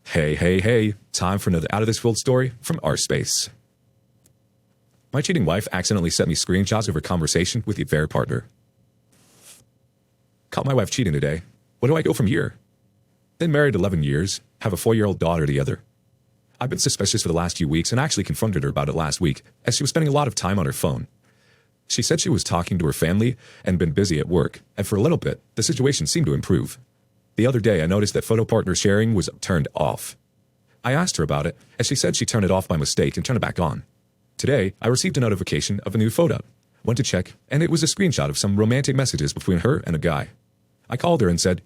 Hey, time for another out of this world story from our space. My cheating wife accidentally sent me screenshots of her conversation with the affair partner. Caught my wife cheating today. Where do I go from here? Been married 11 years, have a 4-year-old daughter together. I've been suspicious for the last few weeks and actually confronted her about it last week as she was spending a lot of time on her phone. She said she was talking to her family and been busy at work, and for a little bit, the situation seemed to improve. The other day, I noticed that photo partner sharing was turned off. I asked her about it, and she said she turned it off by mistake and turned it back on. Today, I received a notification of a new photo. Went to check, and it was a screenshot of some romantic messages between her and a guy. I called her and said,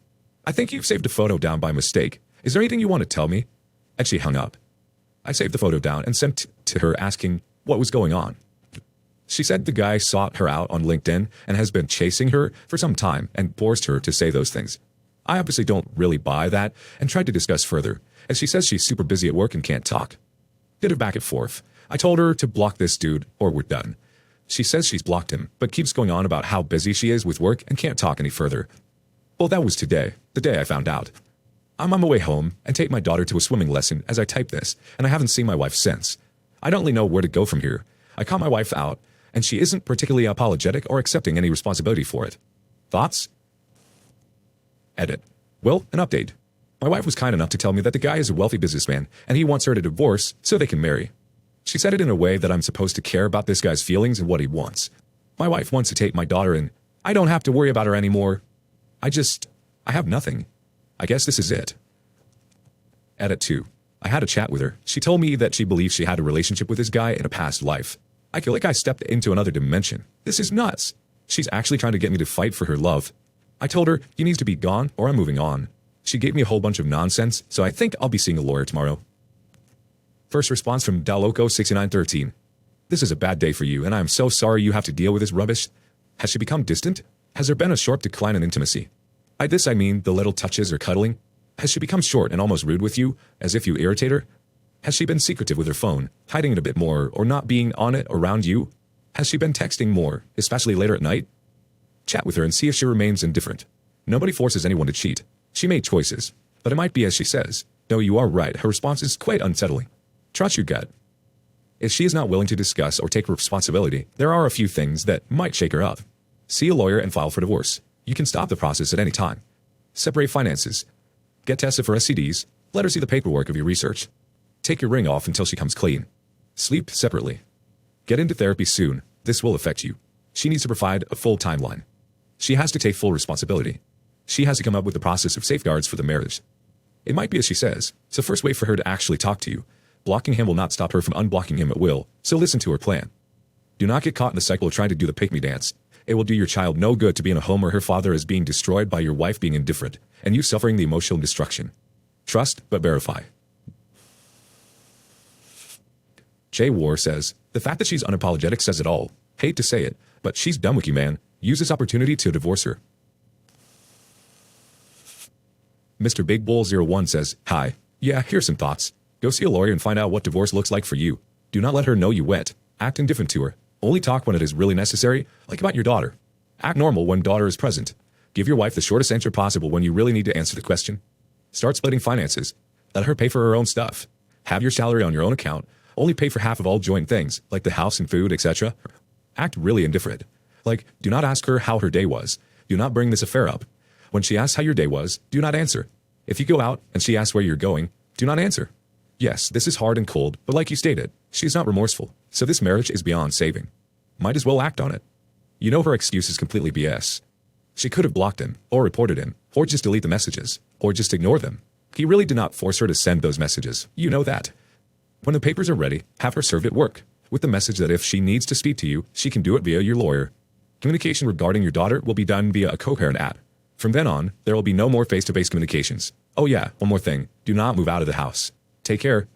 "I think you've saved a photo down by mistake. Is there anything you want to tell me?" And she hung up. I saved the photo down and sent to her asking what was going on. She said the guy sought her out on LinkedIn and has been chasing her for some time and forced her to say those things. I obviously don't really buy that and tried to discuss further, as she says she's super busy at work and can't talk. Did a back and forth. I told her to block this dude or we're done. She says she's blocked him, but keeps going on about how busy she is with work and can't talk any further. Well, that was today, the day I found out. I'm on my way home and take my daughter to a swimming lesson as I type this, and I haven't seen my wife since. I don't really know where to go from here. I caught my wife out, and she isn't particularly apologetic or accepting any responsibility for it. Thoughts? Edit. Well, an update. My wife was kind enough to tell me that the guy is a wealthy businessman, and he wants her to divorce so they can marry. She said it in a way that I'm supposed to care about this guy's feelings and what he wants. My wife wants to take my daughter and I don't have to worry about her anymore. I have nothing. I guess this is it. Edit 2. I had a chat with her. She told me that she believes she had a relationship with this guy in a past life. I feel like I stepped into another dimension. This is nuts. She's actually trying to get me to fight for her love. I told her he needs to be gone or I'm moving on. She gave me a whole bunch of nonsense, so I think I'll be seeing a lawyer tomorrow. First response from Daloco6913. This is a bad day for you, and I am so sorry you have to deal with this rubbish. Has she become distant? Has there been a sharp decline in intimacy? By this I mean the little touches or cuddling. Has she become short and almost rude with you, as if you irritate her? Has she been secretive with her phone, hiding it a bit more, or not being on it around you? Has she been texting more, especially later at night? Chat with her and see if she remains indifferent. Nobody forces anyone to cheat. She made choices, but it might be as she says. Though you are right, her response is quite unsettling. Trust your gut. If she is not willing to discuss or take responsibility, there are a few things that might shake her up. See a lawyer and file for divorce. You can stop the process at any time. Separate finances. Get tested for STDs. Let her see the paperwork of your research. Take your ring off until she comes clean. Sleep separately. Get into therapy soon. This will affect you. She needs to provide a full timeline. She has to take full responsibility. She has to come up with the process of safeguards for the marriage. It might be as she says, so first wait for her to actually talk to you. Blocking him will not stop her from unblocking him at will, so listen to her plan. Do not get caught in the cycle of trying to do the pick-me dance. It will do your child no good to be in a home where her father is being destroyed by your wife being indifferent, and you suffering the emotional destruction. Trust, but verify. Jay War says, the fact that she's unapologetic says it all. Hate to say it, but she's done with you, man. Use this opportunity to divorce her. Mr. Big Bull 01 says, hi. Yeah, here's some thoughts. Go see a lawyer and find out what divorce looks like for you. Do not let her know you wet. Act indifferent to her. Only talk when it is really necessary, like about your daughter. Act normal when daughter is present. Give your wife the shortest answer possible when you really need to answer the question. Start splitting finances. Let her pay for her own stuff. Have your salary on your own account. Only pay for half of all joint things, like the house and food, etc. Act really indifferent. Like, do not ask her how her day was. Do not bring this affair up. When she asks how your day was, do not answer. If you go out and she asks where you're going, do not answer. Yes, this is hard and cold, but like you stated, she's not remorseful, so this marriage is beyond saving. Might as well act on it. You know her excuse is completely BS. She could have blocked him, or reported him, or just delete the messages, or just ignore them. He really did not force her to send those messages. You know that. When the papers are ready, have her served at work, with the message that if she needs to speak to you, she can do it via your lawyer. Communication regarding your daughter will be done via a co-parent app. From then on, there will be no more face-to-face communications. Oh yeah, one more thing. Do not move out of the house. Take care.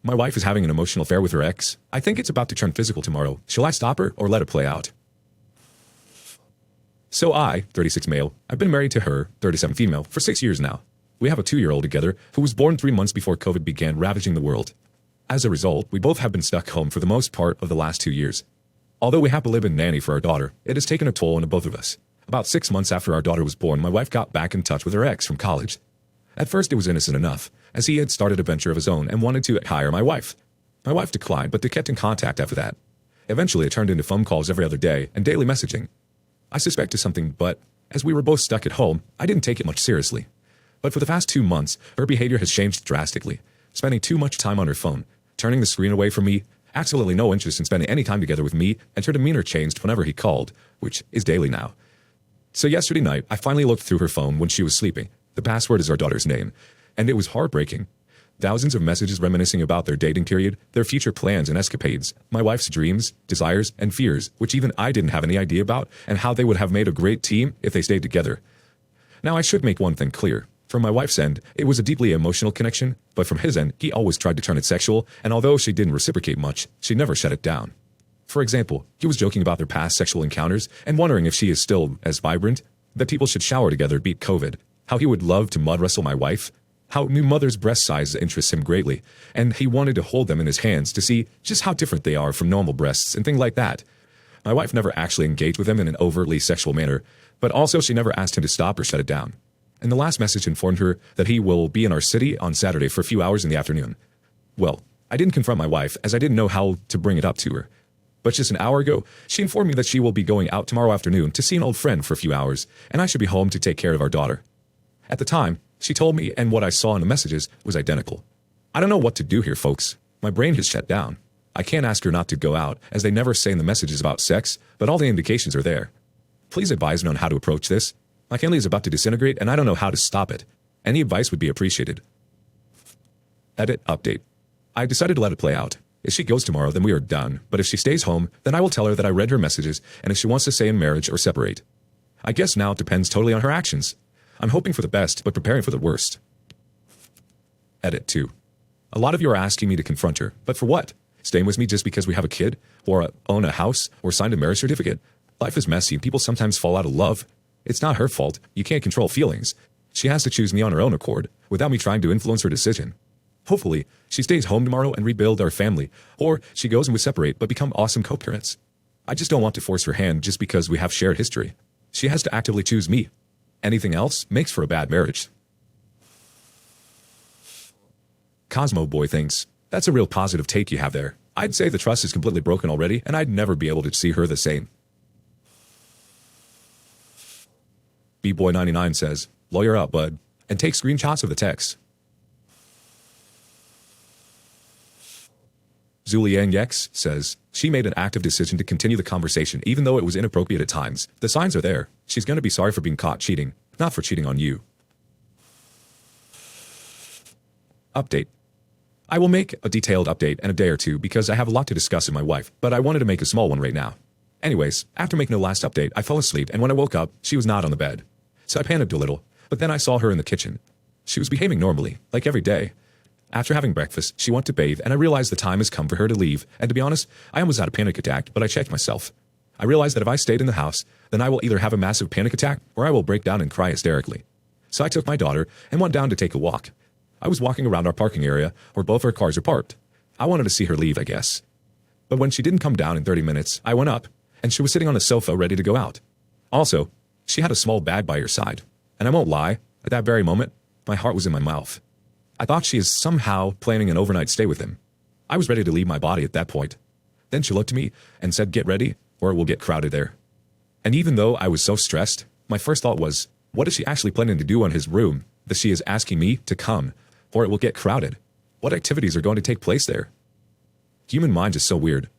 My wife is having an emotional affair with her ex. I think it's about to turn physical tomorrow. Shall I stop her or let it play out? So I, 36 male, I've been married to her, 37 female, for 6 years now. We have a 2-year-old together who was born 3 months before COVID began ravaging the world. As a result, we both have been stuck home for the most part of the last 2 years. Although we have a live-in nanny for our daughter, it has taken a toll on both of us. About 6 months after our daughter was born, my wife got back in touch with her ex from college. At first it was innocent enough, as he had started a venture of his own and wanted to hire my wife. My wife declined, but they kept in contact after that. Eventually it turned into phone calls every other day and daily messaging. I suspected something, but as we were both stuck at home, I didn't take it much seriously. But for the past 2 months, her behavior has changed drastically, spending too much time on her phone, turning the screen away from me, absolutely no interest in spending any time together with me, and her demeanor changed whenever he called, which is daily now. So yesterday night, I finally looked through her phone when she was sleeping. The password is our daughter's name, and it was heartbreaking. Thousands of messages reminiscing about their dating period, their future plans and escapades, my wife's dreams, desires, and fears, which even I didn't have any idea about, and how they would have made a great team if they stayed together. Now I should make one thing clear. From my wife's end, it was a deeply emotional connection, but from his end, he always tried to turn it sexual, and although she didn't reciprocate much, she never shut it down. For example, he was joking about their past sexual encounters and wondering if she is still as vibrant, that people should shower together to beat COVID, how he would love to mud wrestle my wife, how new mother's breast size interests him greatly, and he wanted to hold them in his hands to see just how different they are from normal breasts and things like that. My wife never actually engaged with him in an overtly sexual manner, but also she never asked him to stop or shut it down. And the last message informed her that he will be in our city on Saturday for a few hours in the afternoon. Well, I didn't confront my wife as I didn't know how to bring it up to her. But just an hour ago, she informed me that she will be going out tomorrow afternoon to see an old friend for a few hours, and I should be home to take care of our daughter. At the time, she told me, and what I saw in the messages was identical. I don't know what to do here, folks. My brain has shut down. I can't ask her not to go out, as they never say in the messages about sex, but all the indications are there. Please advise me on how to approach this. My family is about to disintegrate, and I don't know how to stop it. Any advice would be appreciated. Edit update. I decided to let it play out. If she goes tomorrow, then we are done, but if she stays home, then I will tell her that I read her messages, and if she wants to stay in marriage or separate. I guess now it depends totally on her actions. I'm hoping for the best, but preparing for the worst. Edit 2. A lot of you are asking me to confront her, but for what? Staying with me just because we have a kid, or own a house, or signed a marriage certificate? Life is messy, and people sometimes fall out of love. It's not her fault. You can't control feelings. She has to choose me on her own accord, without me trying to influence her decision. Hopefully, she stays home tomorrow and rebuild our family, or she goes and we separate but become awesome co-parents. I just don't want to force her hand just because we have shared history. She has to actively choose me. Anything else makes for a bad marriage. Cosmo Boy thinks, that's a real positive take you have there. I'd say the trust is completely broken already, and I'd never be able to see her the same. B-Boy99 says, lawyer up, bud, and take screenshots of the text. Zuliang Yex says, she made an active decision to continue the conversation even though it was inappropriate at times. The signs are there. She's going to be sorry for being caught cheating, not for cheating on you. Update. I will make a detailed update in a day or two because I have a lot to discuss with my wife, but I wanted to make a small one right now. Anyways, after making the last update, I fell asleep, and when I woke up, she was not on the bed. So I panicked a little, but then I saw her in the kitchen. She was behaving normally, like every day. After having breakfast, she went to bathe, and I realized the time has come for her to leave, and to be honest, I almost had a panic attack, but I checked myself. I realized that if I stayed in the house, then I will either have a massive panic attack, or I will break down and cry hysterically. So I took my daughter and went down to take a walk. I was walking around our parking area, where both our cars are parked. I wanted to see her leave, I guess. But when she didn't come down in 30 minutes, I went up, and she was sitting on a sofa ready to go out. Also, she had a small bag by her side, and I won't lie, at that very moment, my heart was in my mouth. I thought she is somehow planning an overnight stay with him. I was ready to leave my body at that point. Then she looked at me and said, get ready, or it will get crowded there. And even though I was so stressed, my first thought was, what is she actually planning to do in his room that she is asking me to come, or it will get crowded? What activities are going to take place there? Human mind is so weird.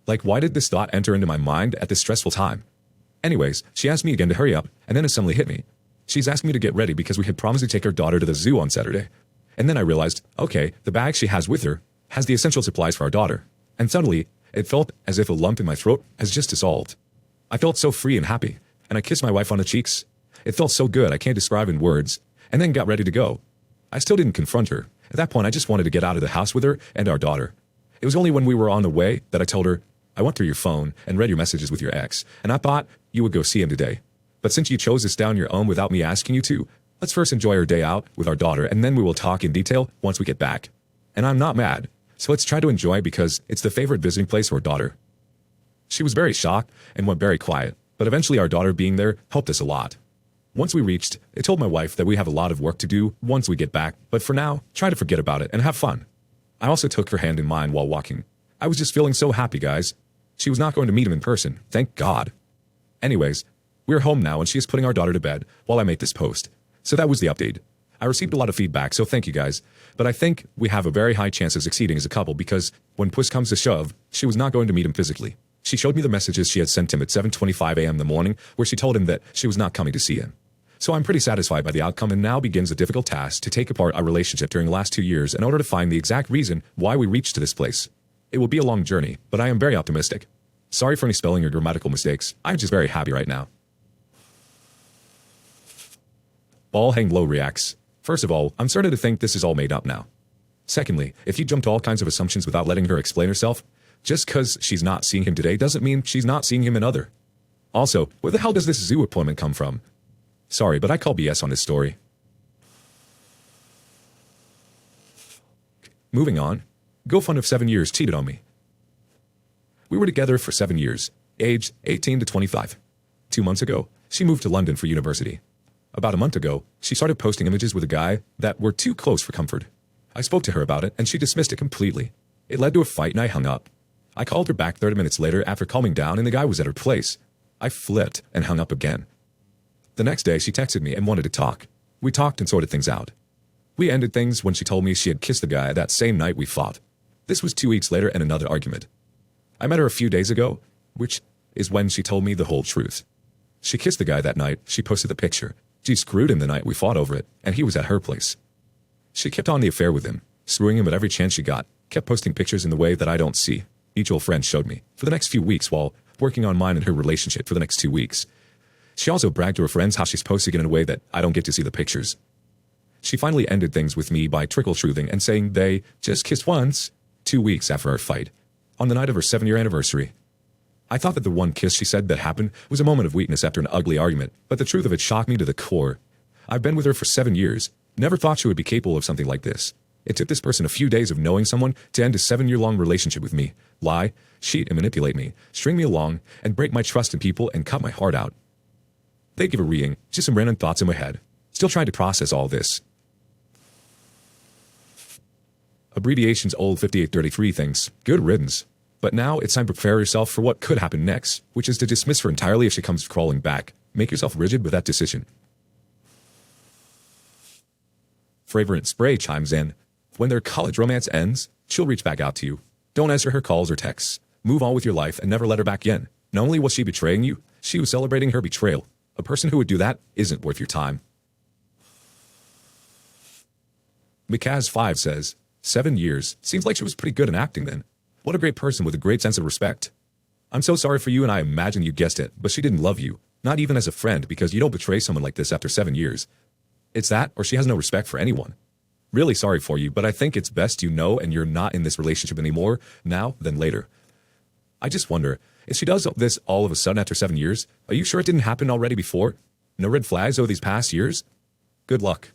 Like, why did this thought enter into my mind at this stressful time? Anyways, she asked me again to hurry up, and then it suddenly hit me. She's asking me to get ready because we had promised to take our daughter to the zoo on Saturday. And then I realized, okay, the bag she has with her has the essential supplies for our daughter. And suddenly, it felt as if a lump in my throat has just dissolved. I felt so free and happy, and I kissed my wife on the cheeks. It felt so good I can't describe in words, and then got ready to go. I still didn't confront her. At that point, I just wanted to get out of the house with her and our daughter. It was only when we were on the way that I told her, I went through your phone and read your messages with your ex, and I thought you would go see him today. But since you chose this down your own without me asking you to, let's first enjoy our day out with our daughter, and then we will talk in detail once we get back. And I'm not mad, so let's try to enjoy because it's the favorite visiting place for our daughter. She was very shocked and went very quiet. But eventually our daughter being there helped us a lot. Once we reached, I told my wife that we have a lot of work to do once we get back, but for now, try to forget about it and have fun. I also took her hand in mine while walking. I was just feeling so happy, guys. She was not going to meet him in person, thank God. Anyways, we're home now and she is putting our daughter to bed while I make this post. So that was the update. I received a lot of feedback, so thank you guys. But I think we have a very high chance of succeeding as a couple because when push comes to shove, she was not going to meet him physically. She showed me the messages she had sent him at 7:25 a.m. in the morning where she told him that she was not coming to see him. So I'm pretty satisfied by the outcome and now begins a difficult task to take apart our relationship during the last 2 years in order to find the exact reason why we reached to this place. It will be a long journey, but I am very optimistic. Sorry for any spelling or grammatical mistakes. I'm just very happy right now. Ball hang low reacts. First of all, I'm starting to think this is all made up now. Secondly, if you jump to all kinds of assumptions without letting her explain herself, just because she's not seeing him today doesn't mean she's not seeing him another. Also, where the hell does this zoo appointment come from? Sorry, but I call BS on this story. Moving on. Girlfriend of 7 years cheated on me. We were together for 7 years, aged 18 to 25. 2 months ago, she moved to London for university. About a month ago, she started posting images with a guy that were too close for comfort. I spoke to her about it and she dismissed it completely. It led to a fight and I hung up. I called her back 30 minutes later after calming down and the guy was at her place. I flipped and hung up again. The next day, she texted me and wanted to talk. We talked and sorted things out. We ended things when she told me she had kissed the guy that same night we fought. This was 2 weeks later and another argument. I met her a few days ago, which is when she told me the whole truth. She kissed the guy that night, she posted the picture. She screwed him the night we fought over it, and he was at her place. She kept on the affair with him, screwing him at every chance she got, kept posting pictures in the way that I don't see. Mutual friend showed me, for the next few weeks while working on mine and her relationship for the next 2 weeks. She also bragged to her friends how she's posting it in a way that I don't get to see the pictures. She finally ended things with me by trickle-truthing and saying they just kissed once, 2 weeks after our fight, on the night of her 7-year anniversary. I thought that the one kiss she said that happened was a moment of weakness after an ugly argument, but the truth of it shocked me to the core. I've been with her for 7 years, never thought she would be capable of something like this. It took this person a few days of knowing someone to end a 7-year-long relationship with me, lie, cheat and manipulate me, string me along, and break my trust in people and cut my heart out. They give a reading, just some random thoughts in my head. Still trying to process all this. Abbreviations old 5833 thinks, good riddance. But now it's time to prepare yourself for what could happen next, which is to dismiss her entirely if she comes crawling back. Make yourself rigid with that decision. Fragrant Spray chimes in. When their college romance ends, she'll reach back out to you. Don't answer her calls or texts. Move on with your life and never let her back in. Not only was she betraying you, she was celebrating her betrayal. A person who would do that isn't worth your time. Mikaz5 says, 7 years. Seems like she was pretty good in acting then. What a great person with a great sense of respect. I'm so sorry for you and I imagine you guessed it, but she didn't love you. Not even as a friend because you don't betray someone like this after 7 years. It's that or she has no respect for anyone. Really sorry for you, but I think it's best you know and you're not in this relationship anymore now than later. I just wonder, if she does this all of a sudden after 7 years, are you sure it didn't happen already before? No red flags over these past years? Good luck.